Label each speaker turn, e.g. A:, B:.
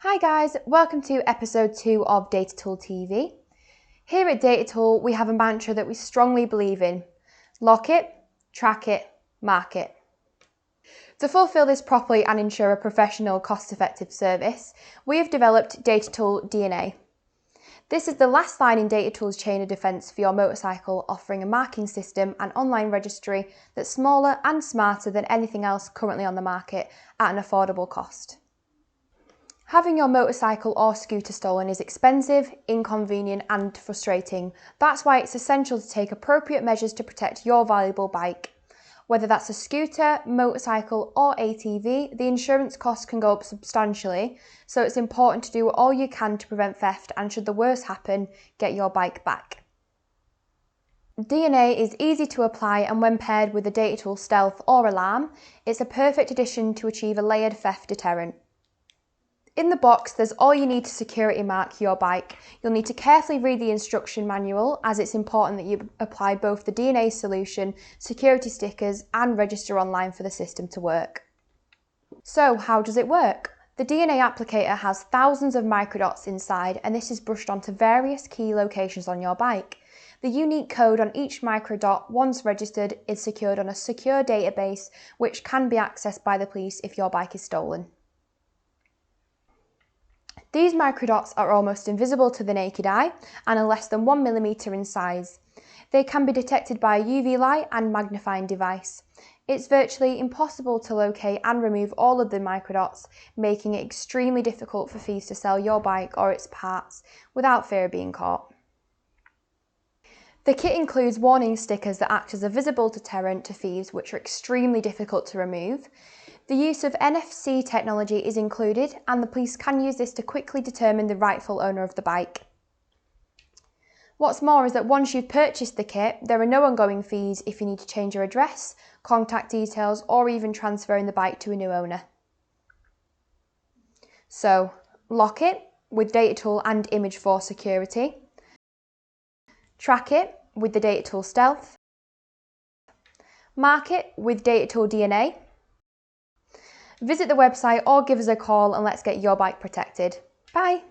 A: Hi guys, welcome to episode 2 of Datatool TV. Here at Datatool, we have a mantra that we strongly believe in: lock it, track it, mark it. To fulfill this properly and ensure a professional, cost-effective service, we have developed Datatool DNA. This is the last line in Datatool's chain of defence for your motorcycle, offering a marking system and online registry that's smaller and smarter than anything else currently on the market at an affordable cost. Having your motorcycle or scooter stolen is expensive, inconvenient and frustrating. That's why it's essential to take appropriate measures to protect your valuable bike. Whether that's a scooter, motorcycle or ATV, the insurance costs can go up substantially, so it's important to do all you can to prevent theft and, should the worst happen, get your bike back. DNA is easy to apply, and when paired with the Datatool Stealth or Alarm, it's a perfect addition to achieve a layered theft deterrent. In the box, there's all you need to security mark your bike. You'll need to carefully read the instruction manual, as it's important that you apply both the DNA solution, security stickers and register online for the system to work. So how does it work? The DNA applicator has thousands of microdots inside, and this is brushed onto various key locations on your bike. The unique code on each microdot, once registered, is secured on a secure database which can be accessed by the police if your bike is stolen. These microdots are almost invisible to the naked eye and are less than 1 millimeter in size. They can be detected by a UV light and magnifying device. It's virtually impossible to locate and remove all of the microdots, making it extremely difficult for thieves to sell your bike or its parts without fear of being caught. The kit includes warning stickers that act as a visible deterrent to thieves, which are extremely difficult to remove. The use of NFC technology is included, and the police can use this to quickly determine the rightful owner of the bike. What's more is that once you've purchased the kit, there are no ongoing fees if you need to change your address, contact details, or even transferring the bike to a new owner. So, lock it with Datatool and Image for security. Track it with the Datatool Stealth. Mark it with Datatool DNA. Visit the website or give us a call and let's get your bike protected. Bye!